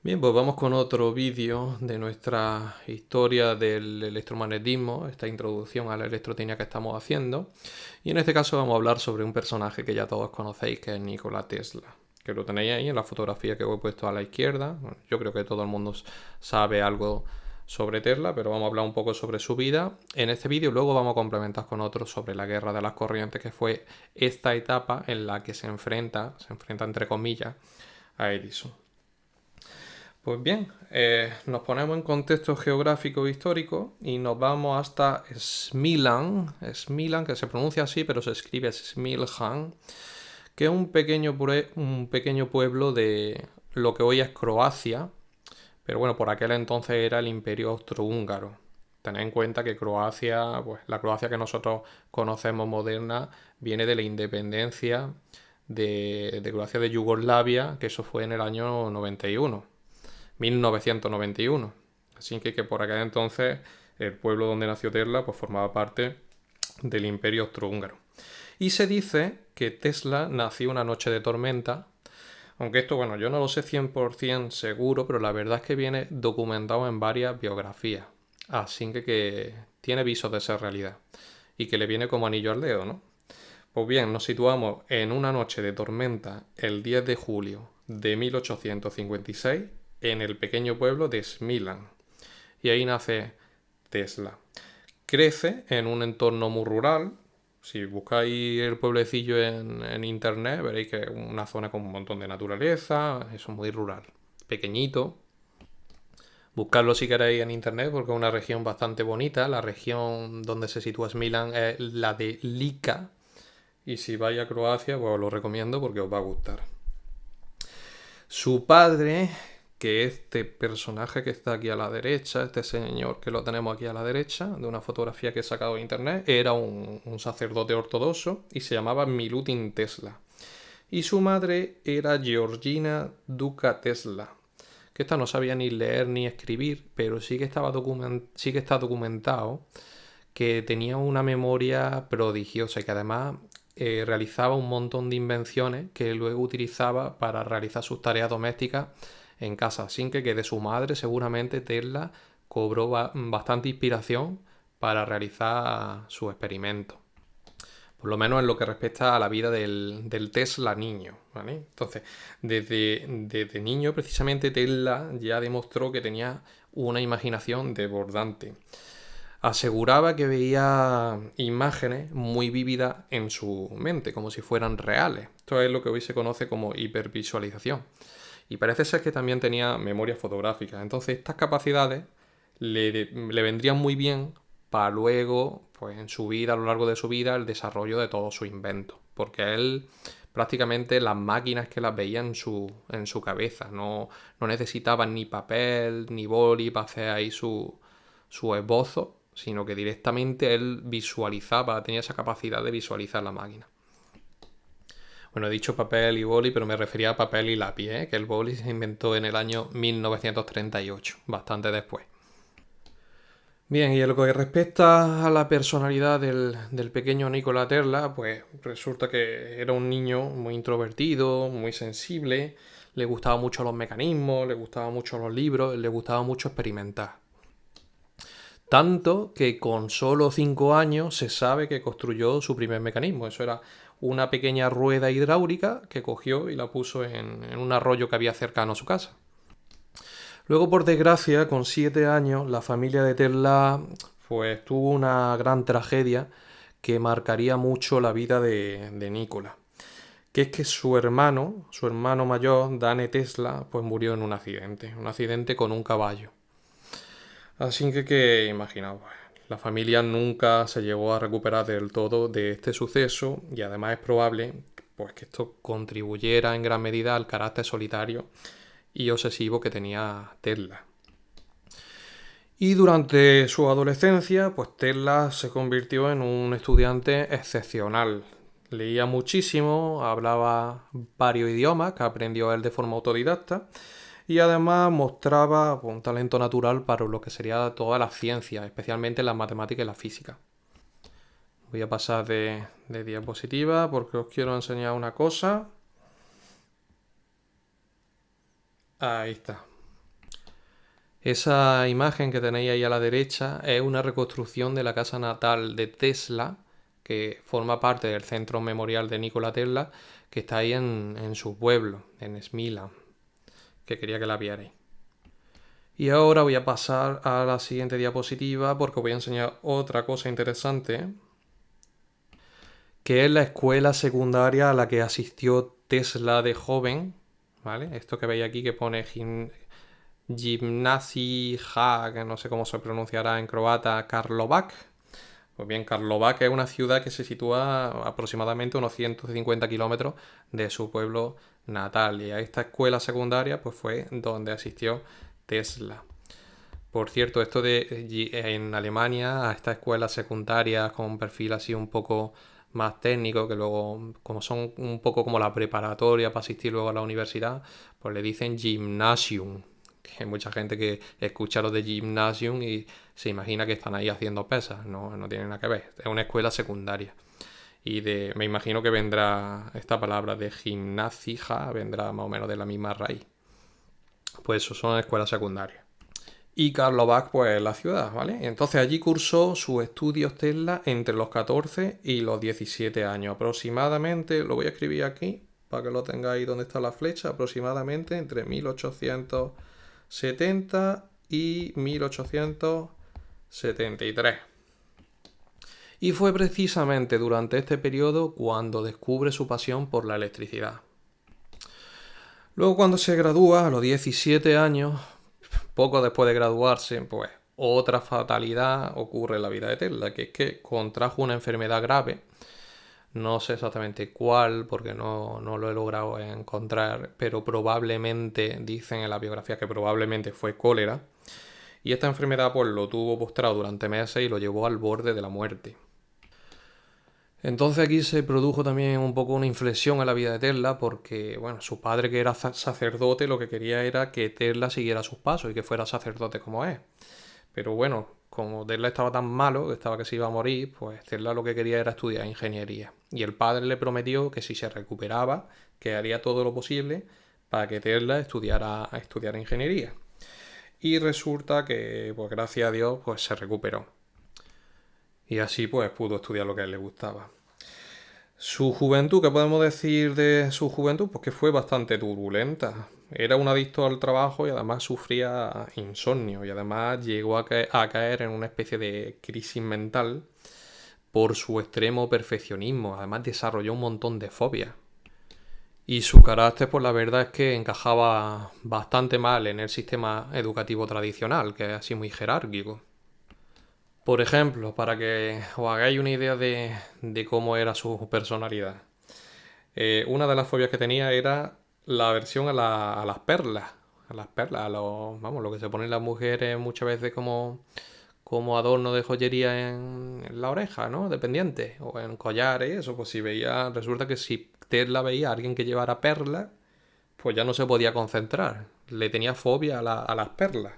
Bien, pues vamos con otro vídeo de nuestra historia del electromagnetismo, esta introducción a la electrotécnica que estamos haciendo. Y en este caso vamos a hablar sobre un personaje que ya todos conocéis, que es Nikola Tesla, que lo tenéis ahí en la fotografía que os he puesto a la izquierda. Bueno, yo creo que todo el mundo sabe algo sobre Tesla, pero vamos a hablar un poco sobre su vida en este vídeo. Luego vamos a complementar con otro sobre la guerra de las corrientes, que fue esta etapa en la que se enfrenta entre comillas, a Edison. Pues bien, nos ponemos en contexto geográfico e histórico y nos vamos hasta Smilan, que se pronuncia así, pero se escribe Smiljan, que es un pequeño pueblo de lo que hoy es Croacia, pero bueno, por aquel entonces era el Imperio Austrohúngaro. Tened en cuenta que Croacia, pues la Croacia que nosotros conocemos moderna, viene de la independencia de Croacia de Yugoslavia, que eso fue en el año 1991. Así que por aquel entonces el pueblo donde nació Tesla pues formaba parte del Imperio Austrohúngaro. Y se dice que Tesla nació una noche de tormenta, aunque esto, bueno, yo no lo sé 100% seguro, pero la verdad es que viene documentado en varias biografías. Así que tiene visos de ser realidad. Y que le viene como anillo al dedo, ¿no? Pues bien, nos situamos en una noche de tormenta el 10 de julio de 1856 en el pequeño pueblo de Smilan. Y ahí nace Tesla. Crece en un entorno muy rural. Si buscáis el pueblecillo en internet, veréis que es una zona con un montón de naturaleza, eso es muy rural, pequeñito. Buscarlo si queréis en internet porque es una región bastante bonita. La región donde se sitúa Smilan es la de Lika. Y si vais a Croacia, pues os lo recomiendo porque os va a gustar. Su padre, que este personaje que está aquí a la derecha, este señor que lo tenemos aquí a la derecha, de una fotografía que he sacado de internet, era un sacerdote ortodoxo y se llamaba Milutin Tesla. Y su madre era Georgina Duca Tesla, que esta no sabía ni leer ni escribir, pero sí que está documentado que tenía una memoria prodigiosa y que además realizaba un montón de invenciones que luego utilizaba para realizar sus tareas domésticas en casa. Así que de su madre seguramente Tesla cobró bastante inspiración para realizar sus experimentos. Por lo menos en lo que respecta a la vida del Tesla niño, ¿vale? Entonces, desde niño, precisamente, Tesla ya demostró que tenía una imaginación desbordante. Aseguraba que veía imágenes muy vívidas en su mente, como si fueran reales. Esto es lo que hoy se conoce como hipervisualización. Y parece ser que también tenía memoria fotográfica. Entonces estas capacidades le vendrían muy bien para luego, pues en su vida, a lo largo de su vida, el desarrollo de todos sus inventos. Porque él prácticamente las máquinas que las veía en su cabeza. No necesitaban ni papel ni boli para hacer ahí su esbozo, sino que directamente él visualizaba, tenía esa capacidad de visualizar la máquina. Bueno, he dicho papel y boli, pero me refería a papel y lápiz, ¿eh? Que el boli se inventó en el año 1938, bastante después. Bien, y en lo que respecta a la personalidad del pequeño Nikola Tesla, pues resulta que era un niño muy introvertido, muy sensible, le gustaban mucho los mecanismos, le gustaban mucho los libros, le gustaba mucho experimentar. Tanto que con solo 5 años se sabe que construyó su primer mecanismo. Eso era una pequeña rueda hidráulica que cogió y la puso en un arroyo que había cercano a su casa. Luego, por desgracia, con 7 años, la familia de Tesla pues tuvo una gran tragedia que marcaría mucho la vida de Nikola. Que es que su hermano mayor, Dane Tesla, pues murió en un accidente con un caballo. Así que imaginaos, la familia nunca se llegó a recuperar del todo de este suceso y además es probable pues, que esto contribuyera en gran medida al carácter solitario y obsesivo que tenía Tesla. Y durante su adolescencia, pues Tesla se convirtió en un estudiante excepcional. Leía muchísimo, hablaba varios idiomas que aprendió él de forma autodidacta y además mostraba un talento natural para lo que sería todas las ciencias, especialmente las matemáticas y la física. Voy a pasar de diapositiva porque os quiero enseñar una cosa. Ahí está. Esa imagen que tenéis ahí a la derecha es una reconstrucción de la casa natal de Tesla, que forma parte del centro memorial de Nikola Tesla, que está ahí en su pueblo, en Smila, que quería que la vierais. Y ahora voy a pasar a la siguiente diapositiva porque os voy a enseñar otra cosa interesante, que es la escuela secundaria a la que asistió Tesla de joven, ¿vale? Esto que veis aquí que pone Gimnazija, que no sé cómo se pronunciará en croata, Karlovac. Pues bien, Karlovac es una ciudad que se sitúa aproximadamente unos 150 kilómetros de su pueblo natal. Y a esta escuela secundaria pues fue donde asistió Tesla. Por cierto, esto de en Alemania, a estas escuelas secundarias con un perfil así un poco más técnico, que luego, como son un poco como la preparatoria para asistir luego a la universidad, pues le dicen Gymnasium. Que hay mucha gente que escucha lo de Gymnasium y se imagina que están ahí haciendo pesas. No, no tiene nada que ver. Es una escuela secundaria. Y me imagino que vendrá esta palabra de gimnasia, vendrá más o menos de la misma raíz. Pues eso son escuelas secundarias. Y Karlovac, pues la ciudad, ¿vale? Entonces allí cursó sus estudios Tesla entre los 14 y los 17 años. Aproximadamente, lo voy a escribir aquí para que lo tengáis donde está la flecha, aproximadamente entre 1870 y 1873. Y fue precisamente durante este periodo cuando descubre su pasión por la electricidad. Luego cuando se gradúa a los 17 años, poco después de graduarse, pues otra fatalidad ocurre en la vida de Tesla, que es que contrajo una enfermedad grave. No sé exactamente cuál, porque no lo he logrado encontrar, pero probablemente, dicen en la biografía que probablemente fue cólera. Y esta enfermedad pues lo tuvo postrado durante meses y lo llevó al borde de la muerte. Entonces aquí se produjo también un poco una inflexión en la vida de Tesla porque, bueno, su padre que era sacerdote lo que quería era que Tesla siguiera sus pasos y que fuera sacerdote como es. Pero bueno, como Tesla estaba tan malo, que estaba que se iba a morir, pues Tesla lo que quería era estudiar ingeniería. Y el padre le prometió que si se recuperaba, que haría todo lo posible para que Tesla estudiara ingeniería. Y resulta que, pues gracias a Dios, pues se recuperó. Y así pues pudo estudiar lo que a él le gustaba. Su juventud, ¿qué podemos decir de su juventud? Pues que fue bastante turbulenta. Era un adicto al trabajo y además sufría insomnio y además llegó a caer en una especie de crisis mental por su extremo perfeccionismo. Además desarrolló un montón de fobias. Y su carácter, pues la verdad es que encajaba bastante mal en el sistema educativo tradicional, que es así muy jerárquico. Por ejemplo, para que os hagáis una idea de cómo era su personalidad. Una de las fobias que tenía era la aversión a las perlas. A las perlas, vamos, lo que se ponen las mujeres muchas veces como adorno de joyería en la oreja, ¿no? De pendiente. O en collares, eso, pues si veía, resulta que si Tesla veía a alguien que llevara perlas, pues ya no se podía concentrar. Le tenía fobia a las perlas.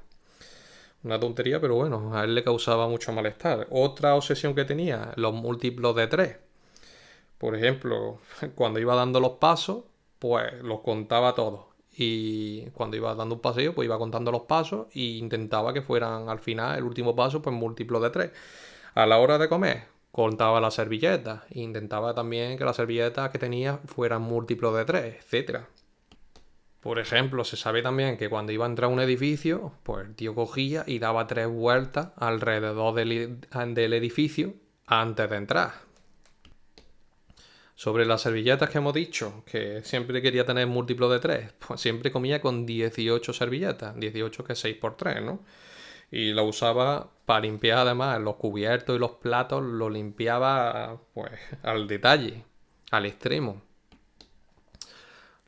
Una tontería, pero bueno, a él le causaba mucho malestar. Otra obsesión que tenía, los múltiplos de 3. Por ejemplo, cuando iba dando los pasos, pues los contaba todos. Y cuando iba dando un paseo, pues iba contando los pasos e intentaba que fueran al final, el último paso, pues múltiplo de 3. A la hora de comer, contaba las servilletas. E intentaba también que las servilletas que tenía fueran múltiplos de 3, etcétera. Por ejemplo, se sabe también que cuando iba a entrar a un edificio, pues el tío cogía y daba 3 vueltas alrededor del edificio antes de entrar. Sobre las servilletas que hemos dicho, que siempre quería tener múltiplo de 3, pues siempre comía con 18 servilletas, 18 que es 6 por 3, ¿no? Y lo usaba para limpiar además los cubiertos y los platos, lo limpiaba pues al detalle, al extremo.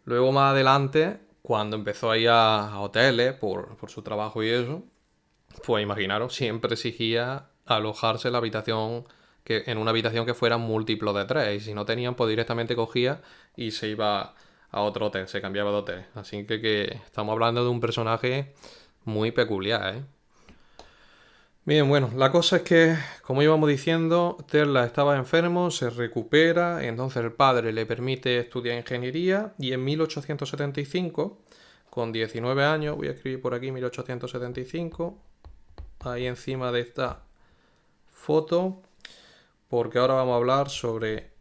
Luego más adelante, cuando empezó a ir a hoteles por su trabajo y eso, pues imaginaros, siempre exigía alojarse en la habitación en una habitación que fuera múltiplo de 3. Y si no tenían, pues directamente cogía y se iba a otro hotel, se cambiaba de hotel. Así que estamos hablando de un personaje muy peculiar, ¿eh? Bien, bueno, la cosa es que, como íbamos diciendo, Tesla estaba enfermo, se recupera, entonces el padre le permite estudiar ingeniería y en 1875 con 19 años, voy a escribir por aquí 1875, ahí encima de esta foto, porque ahora vamos a hablar sobre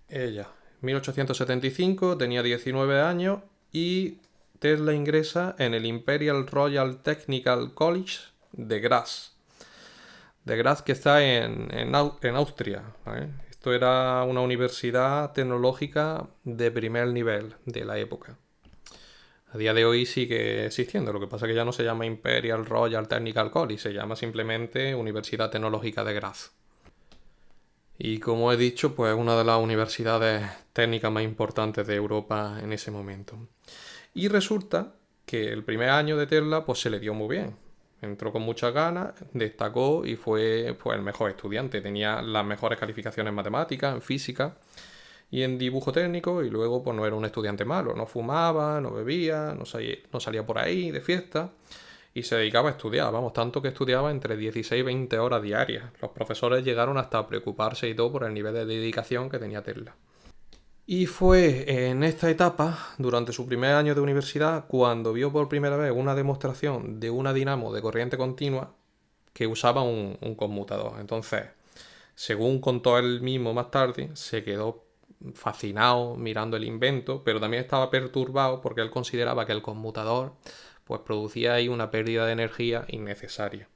ella. 1875, tenía 19 años y Tesla ingresa en el Imperial Royal Technical College de Graz. De Graz, que está en Austria, ¿vale? Esto era una universidad tecnológica de primer nivel de la época. A día de hoy sigue existiendo, lo que pasa es que ya no se llama Imperial Royal Technical College, se llama simplemente Universidad Tecnológica de Graz. Y como he dicho, pues es una de las universidades técnicas más importantes de Europa en ese momento. Y resulta que el primer año de Tesla pues se le dio muy bien. Entró con muchas ganas, destacó y fue pues, el mejor estudiante. Tenía las mejores calificaciones en matemáticas, en física y en dibujo técnico, y luego pues no era un estudiante malo, no fumaba, no bebía, no salía por ahí de fiesta y se dedicaba a estudiar, vamos, tanto que estudiaba entre 16 y 20 horas diarias. Los profesores llegaron hasta a preocuparse y todo por el nivel de dedicación que tenía Tesla. Y fue en esta etapa, durante su primer año de universidad, cuando vio por primera vez una demostración de una dinamo de corriente continua que usaba un conmutador. Entonces, según contó él mismo más tarde, se quedó fascinado mirando el invento, pero también estaba perturbado porque él consideraba que el conmutador pues producía ahí una pérdida de energía innecesaria.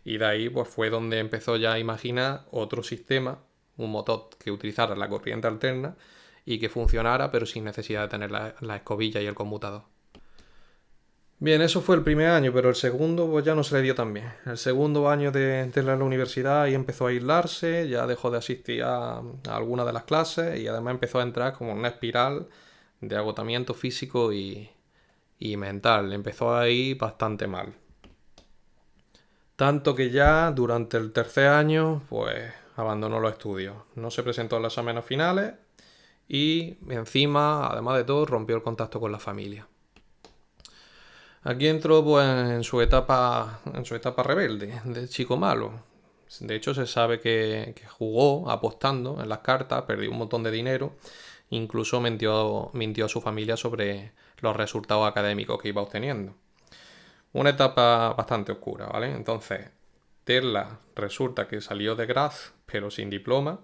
Y de ahí pues fue donde empezó ya a imaginar otro sistema, un motor que utilizara la corriente alterna y que funcionara pero sin necesidad de tener la escobilla y el conmutador. Bien, eso fue el primer año, pero el segundo pues ya no se le dio tan bien. El segundo año de la universidad y empezó a aislarse, ya dejó de asistir a algunas de las clases y además empezó a entrar como en una espiral de agotamiento físico y mental. Empezó a ir bastante mal. Tanto que ya durante el tercer año pues abandonó los estudios. No se presentó en los exámenes finales y encima, además de todo, rompió el contacto con la familia. Aquí entró pues en su etapa rebelde, de chico malo. De hecho, se sabe que jugó apostando en las cartas, perdió un montón de dinero, incluso mintió a su familia sobre los resultados académicos que iba obteniendo. Una etapa bastante oscura, ¿vale? Entonces, Tesla resulta que salió de Graz, pero sin diploma.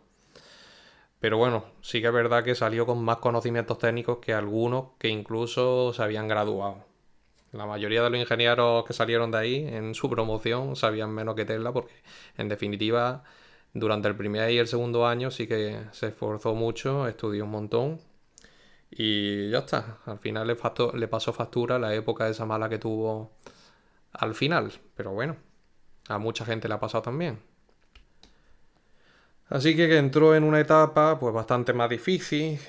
Pero bueno, sí que es verdad que salió con más conocimientos técnicos que algunos que incluso se habían graduado. La mayoría de los ingenieros que salieron de ahí en su promoción sabían menos que Tesla porque, en definitiva, durante el primer y el segundo año sí que se esforzó mucho, estudió un montón y ya está. Al final le pasó factura la época esa mala que tuvo al final. Pero bueno, a mucha gente le ha pasado también. Así que entró en una etapa pues bastante más difícil,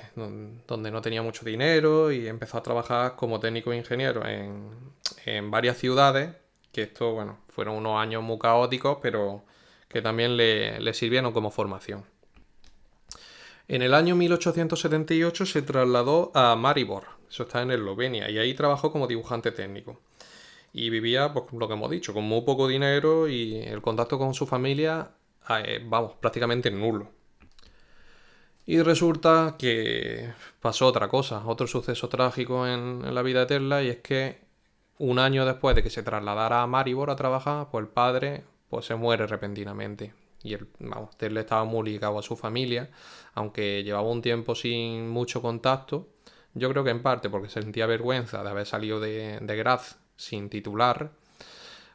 donde no tenía mucho dinero y empezó a trabajar como técnico ingeniero en varias ciudades, que esto, bueno, fueron unos años muy caóticos, pero que también le sirvieron como formación. En el año 1878 se trasladó a Maribor, eso está en Eslovenia, y ahí trabajó como dibujante técnico. Y vivía, pues lo que hemos dicho, con muy poco dinero y el contacto con su familia, vamos, prácticamente nulo. Y resulta que pasó otra cosa, otro suceso trágico en la vida de Tesla, y es que un año después de que se trasladara a Maribor a trabajar, pues el padre pues se muere repentinamente. Y vamos, Tesla estaba muy ligado a su familia, aunque llevaba un tiempo sin mucho contacto. Yo creo que en parte porque sentía vergüenza de haber salido de Graz sin titular.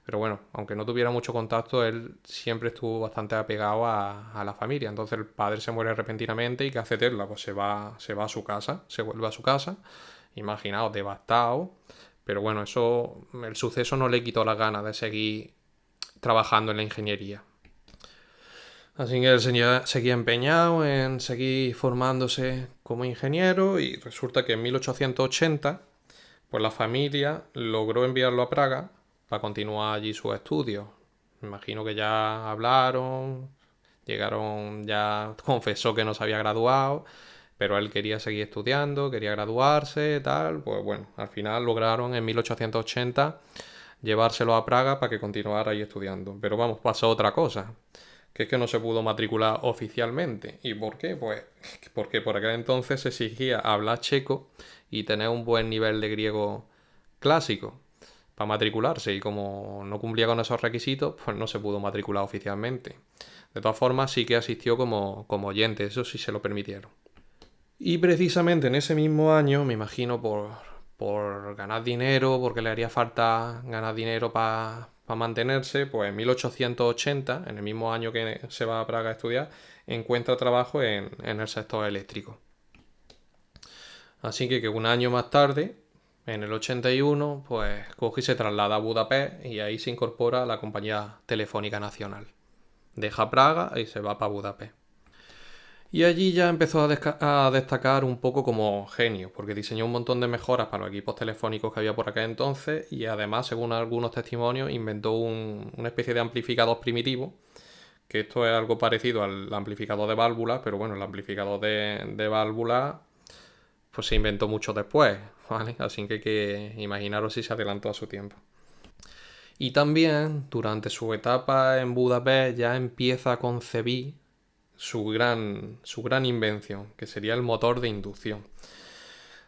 Pero bueno, aunque no tuviera mucho contacto, él siempre estuvo bastante apegado a la familia. Entonces el padre se muere repentinamente y ¿qué hace Tesla? Pues se va a su casa, se vuelve a su casa. Imaginaos, devastado. Pero bueno, el suceso no le quitó las ganas de seguir trabajando en la ingeniería. Así que él seguía empeñado en seguir formándose como ingeniero y resulta que en 1880 pues la familia logró enviarlo a Praga para continuar allí sus estudios. Me imagino que ya hablaron, llegaron, ya confesó que no se había graduado, pero él quería seguir estudiando, quería graduarse, tal. Pues bueno, al final lograron en 1880 llevárselo a Praga para que continuara ahí estudiando. Pero vamos, pasó otra cosa, que es que no se pudo matricular oficialmente. ¿Y por qué? Pues porque por aquel entonces se exigía hablar checo y tener un buen nivel de griego clásico para matricularse y como no cumplía con esos requisitos, pues no se pudo matricular oficialmente. De todas formas, sí que asistió como oyente, eso sí se lo permitieron. Y precisamente en ese mismo año, me imagino por ganar dinero, porque le haría falta ganar dinero para mantenerse, pues en 1880, en el mismo año que se va a Praga a estudiar, encuentra trabajo en el sector eléctrico. Así que un año más tarde, en el 81, pues coge y se traslada a Budapest y ahí se incorpora a la compañía telefónica nacional. Deja Praga y se va para Budapest. Y allí ya empezó a destacar un poco como genio, porque diseñó un montón de mejoras para los equipos telefónicos que había por aquel entonces y además, según algunos testimonios, inventó una especie de amplificador primitivo, que esto es algo parecido al amplificador de válvulas, pero bueno, el amplificador de válvulas pues se inventó mucho después, ¿vale? Así que imaginaros si se adelantó a su tiempo. Y también, durante su etapa en Budapest, ya empieza a concebir su gran invención, que sería el motor de inducción.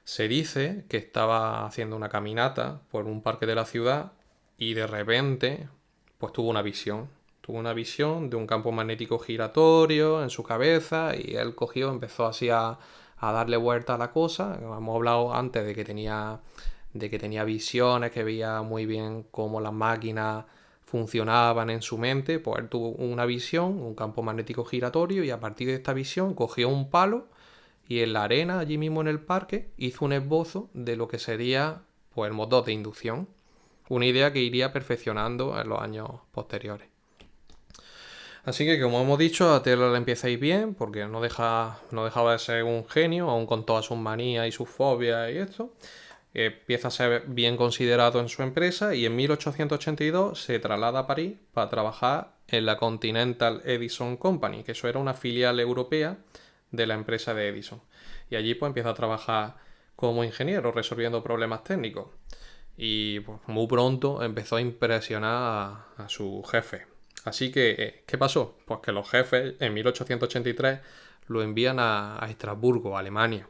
Se dice que estaba haciendo una caminata por un parque de la ciudad y de repente pues tuvo una visión. Tuvo una visión de un campo magnético giratorio en su cabeza y él cogió, empezó así a darle vuelta a la cosa. Hemos hablado antes de que tenía visiones, que veía muy bien cómo las máquinas funcionaban en su mente. Pues él tuvo una visión, un campo magnético giratorio, y a partir de esta visión cogió un palo y en la arena, allí mismo en el parque, hizo un esbozo de lo que sería pues el motor de inducción. Una idea que iría perfeccionando en los años posteriores. Así que, como hemos dicho, a Tesla le empieza a ir bien, porque no dejaba de ser un genio, aún con todas sus manías y sus fobias y esto. Empieza a ser bien considerado en su empresa y en 1882 se traslada a París para trabajar en la Continental Edison Company, que eso era una filial europea de la empresa de Edison. Y allí pues empieza a trabajar como ingeniero, resolviendo problemas técnicos. Y pues, muy pronto empezó a impresionar a su jefe. Así que, ¿qué pasó? Pues que los jefes en 1883 lo envían a Estrasburgo, Alemania.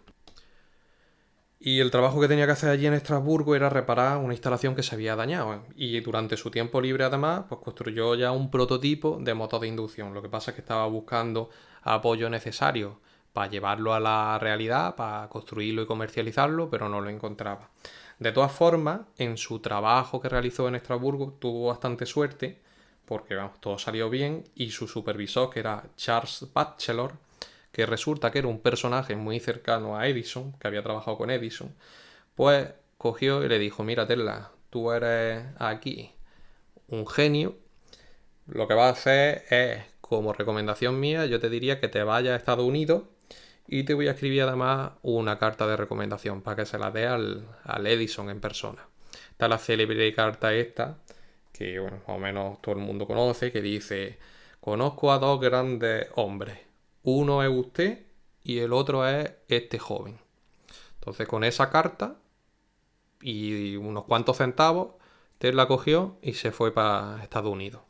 Y el trabajo que tenía que hacer allí en Estrasburgo era reparar una instalación que se había dañado. Y durante su tiempo libre, además, pues construyó ya un prototipo de motor de inducción. Lo que pasa es que estaba buscando apoyo necesario para llevarlo a la realidad, para construirlo y comercializarlo, pero no lo encontraba. De todas formas, en su trabajo que realizó en Estrasburgo tuvo bastante suerte, porque vamos, todo salió bien, y su supervisor, que era Charles Batchelor, que resulta que era un personaje muy cercano a Edison, que había trabajado con Edison, pues cogió y le dijo: mira, Tesla, tú eres aquí un genio, lo que vas a hacer es, como recomendación mía, yo te diría que te vayas a Estados Unidos y te voy a escribir además una carta de recomendación para que se la dé al Edison en persona. Está la célebre carta esta, que bueno, más o menos todo el mundo conoce, que dice: conozco a dos grandes hombres. Uno es usted y el otro es este joven. Entonces, con esa carta y unos cuantos centavos, Tesla cogió y se fue para Estados Unidos.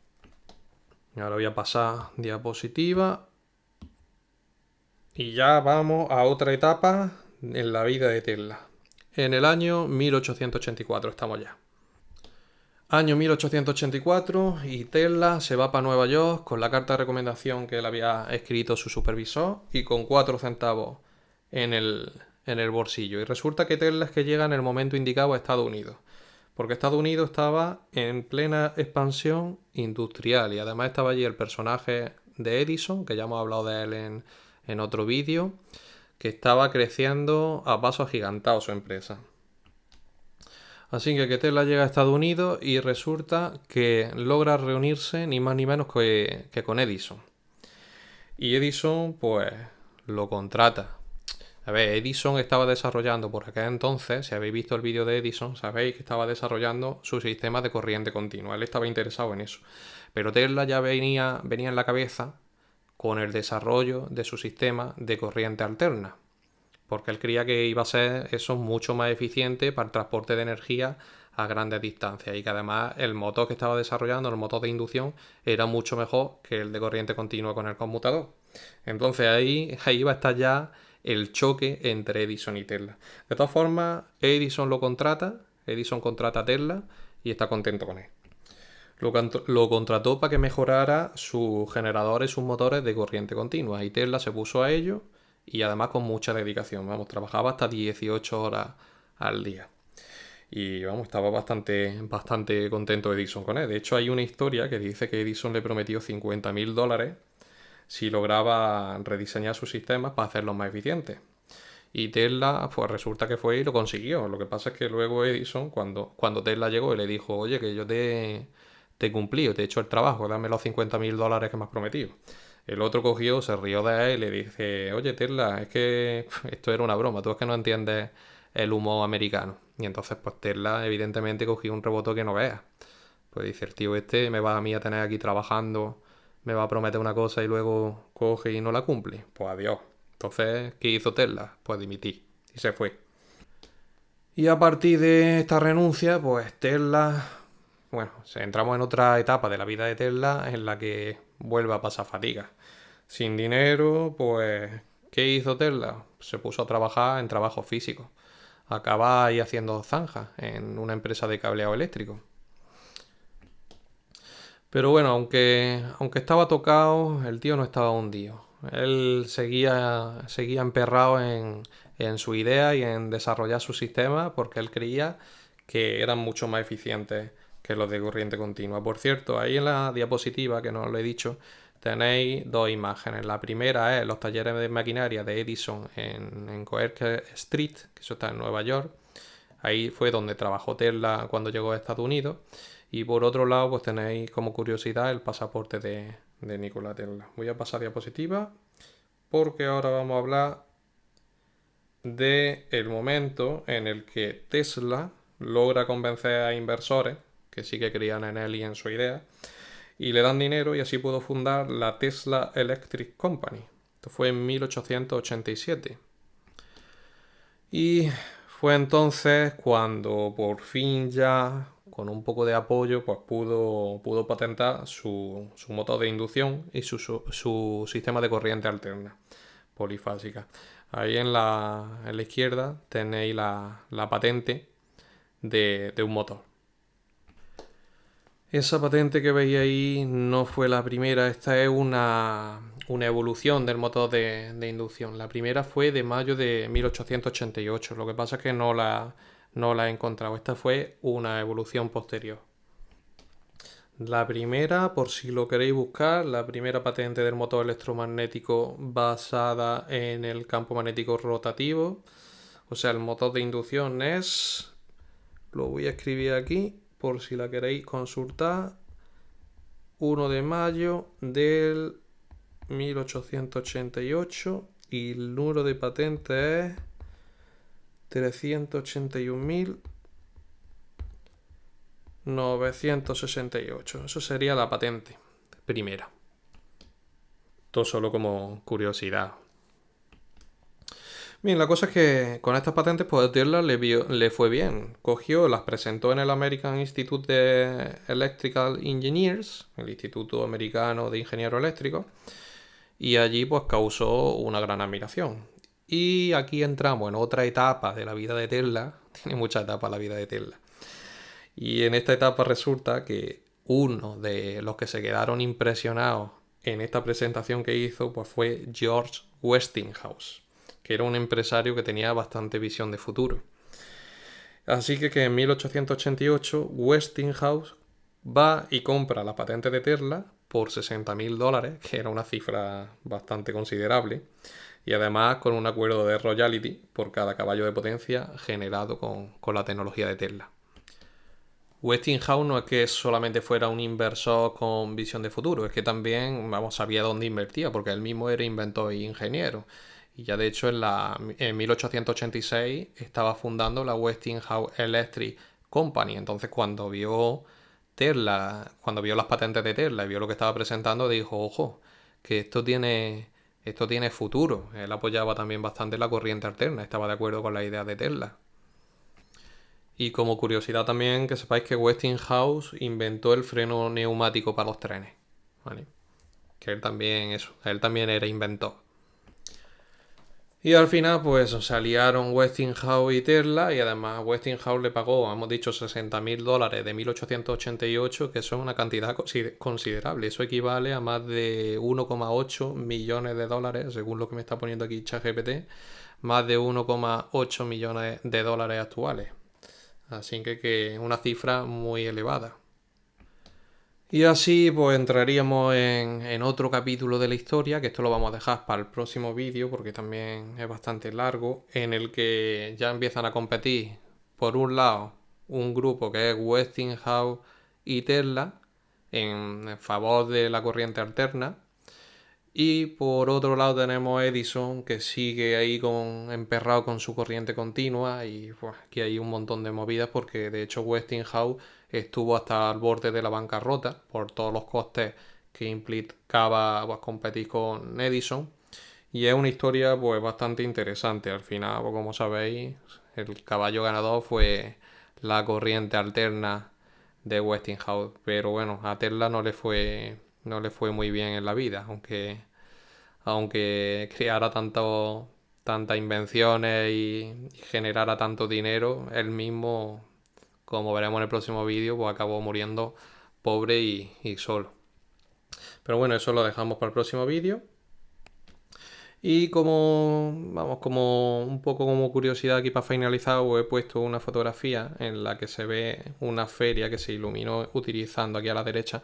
Ahora voy a pasar diapositiva. Y ya vamos a otra etapa en la vida de Tesla. En el año 1884 estamos ya. Año 1884 y Tesla se va para Nueva York con la carta de recomendación que le había escrito su supervisor y con 4 centavos en el bolsillo. Y resulta que Tesla es que llega en el momento indicado a Estados Unidos, porque Estados Unidos estaba en plena expansión industrial y además estaba allí el personaje de Edison, que ya hemos hablado de él en otro vídeo, que estaba creciendo a pasos agigantados su empresa. Así que Tesla llega a Estados Unidos y resulta que logra reunirse ni más ni menos que con Edison. Y Edison pues lo contrata. A ver, Edison estaba desarrollando por aquel entonces, si habéis visto el vídeo de Edison, sabéis que estaba desarrollando su sistema de corriente continua. Él estaba interesado en eso. Pero Tesla ya venía en la cabeza con el desarrollo de su sistema de corriente alterna, porque él creía que iba a ser eso mucho más eficiente para el transporte de energía a grandes distancias y que además el motor que estaba desarrollando, el motor de inducción, era mucho mejor que el de corriente continua con el conmutador. Entonces ahí va a estar ya el choque entre Edison y Tesla. De todas formas, Edison lo contrata Edison contrata a Tesla y está contento con él. Lo contrató para que mejorara sus generadores y sus motores de corriente continua. Y Tesla se puso a ello y además con mucha dedicación. Vamos, trabajaba hasta 18 horas al día. Y vamos, estaba bastante contento Edison con él. De hecho, hay una historia que dice que Edison le prometió $50.000 si lograba rediseñar sus sistemas para hacerlos más eficientes. Y Tesla, pues resulta que fue y lo consiguió. Lo que pasa es que luego Edison, cuando Tesla llegó y le dijo, oye, que yo te cumplí, te he hecho el trabajo, dame los $50.000 que me has prometido. El otro cogió, se rió de él y le dice, oye, Tesla, es que esto era una broma, tú es que no entiendes el humor americano. Y entonces, pues Tesla, evidentemente, cogió un rebote que no veas. Pues dice, el tío este me va a mí a tener aquí trabajando, me va a prometer una cosa y luego coge y no la cumple. Pues adiós. Entonces, ¿qué hizo Tesla? Pues dimitir. Y se fue. Y a partir de esta renuncia, pues Tesla, bueno, entramos en otra etapa de la vida de Tesla en la que vuelve a pasar fatiga. Sin dinero, pues, ¿qué hizo Tesla? Se puso a trabajar en trabajo físico. Acaba ahí haciendo zanjas en una empresa de cableado eléctrico. Pero bueno, aunque estaba tocado, el tío no estaba hundido. Él seguía emperrado en su idea y en desarrollar su sistema porque él creía que eran mucho más eficientes que los de corriente continua. Por cierto, ahí en la diapositiva, que no os lo he dicho, tenéis dos imágenes. La primera es los talleres de maquinaria de Edison en Coercer Street, que eso está en Nueva York. Ahí fue donde trabajó Tesla cuando llegó a Estados Unidos. Y por otro lado, pues tenéis como curiosidad el pasaporte de Nikola Tesla. Voy a pasar diapositiva porque ahora vamos a hablar de el momento en el que Tesla logra convencer a inversores que sí que creían en él y en su idea y le dan dinero y así pudo fundar la Tesla Electric Company. Esto fue en 1887. Y fue entonces cuando por fin ya, con un poco de apoyo, pues pudo patentar su motor de inducción y su sistema de corriente alterna, polifásica. Ahí en la izquierda tenéis la patente de un motor. Esa patente que veis ahí no fue la primera, esta es una evolución del motor de inducción. La primera fue de mayo de 1888, lo que pasa es que no la he encontrado. Esta fue una evolución posterior. La primera, por si lo queréis buscar, la primera patente del motor electromagnético basada en el campo magnético rotativo. O sea, el motor de inducción es... Lo voy a escribir aquí por si la queréis consultar. 1 de mayo del 1888 y el número de patente es 381.968. Eso sería la patente primera. Todo solo como curiosidad. Bien, la cosa es que con estas patentes pues Tesla le fue bien. Cogió, las presentó en el American Institute de Electrical Engineers, el Instituto Americano de Ingenieros Eléctricos, y allí pues causó una gran admiración. Y aquí entramos en otra etapa de la vida de Tesla. Tiene muchas etapas la vida de Tesla. Y en esta etapa resulta que uno de los que se quedaron impresionados en esta presentación que hizo pues fue George Westinghouse, que era un empresario que tenía bastante visión de futuro. Así que en 1888 Westinghouse va y compra la patente de Tesla por $60.000, que era una cifra bastante considerable, y además con un acuerdo de royalty por cada caballo de potencia generado con la tecnología de Tesla. Westinghouse no es que solamente fuera un inversor con visión de futuro, es que también sabía dónde invertía, porque él mismo era inventor e ingeniero. Y ya de hecho en 1886 estaba fundando la Westinghouse Electric Company. Entonces cuando vio Tesla, cuando vio las patentes de Tesla y vio lo que estaba presentando, dijo, ojo, que esto tiene futuro. Él apoyaba también bastante la corriente alterna, estaba de acuerdo con la idea de Tesla. Y como curiosidad también que sepáis que Westinghouse inventó el freno neumático para los trenes, ¿vale? Que él también era inventor. Y al final, pues se aliaron Westinghouse y Tesla, y además Westinghouse le pagó, hemos dicho, $60.000 de 1888, que son una cantidad considerable. Eso equivale a más de 1,8 millones de dólares, según lo que me está poniendo aquí ChatGPT, más de 1,8 millones de dólares actuales. Así que una cifra muy elevada. Y así pues entraríamos en otro capítulo de la historia, que esto lo vamos a dejar para el próximo vídeo porque también es bastante largo, en el que ya empiezan a competir, por un lado, un grupo que es Westinghouse y Tesla, en favor de la corriente alterna, y por otro lado tenemos Edison, que sigue ahí emperrado con su corriente continua, y pues, aquí hay un montón de movidas porque de hecho Westinghouse estuvo hasta el borde de la bancarrota por todos los costes que implicaba pues, competir con Edison. Y es una historia pues bastante interesante. Al final, pues, como sabéis, el caballo ganador fue la corriente alterna de Westinghouse. Pero bueno, a Tesla no le fue muy bien en la vida, aunque creara tantas invenciones y generara tanto dinero, él mismo, como veremos en el próximo vídeo, pues acabó muriendo pobre y solo. Pero bueno, eso lo dejamos para el próximo vídeo. Y como un poco como curiosidad aquí para finalizar, os he puesto una fotografía en la que se ve una feria que se iluminó utilizando, aquí a la derecha,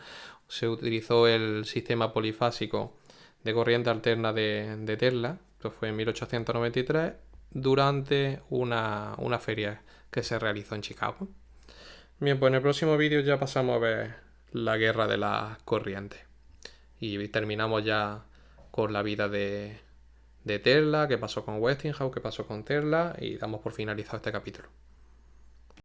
se utilizó el sistema polifásico de corriente alterna de Tesla. Esto fue en 1893 durante una feria que se realizó en Chicago. Bien, pues en el próximo vídeo ya pasamos a ver la guerra de las corrientes. Y terminamos ya con la vida de Tesla, qué pasó con Westinghouse, qué pasó con Tesla, y damos por finalizado este capítulo.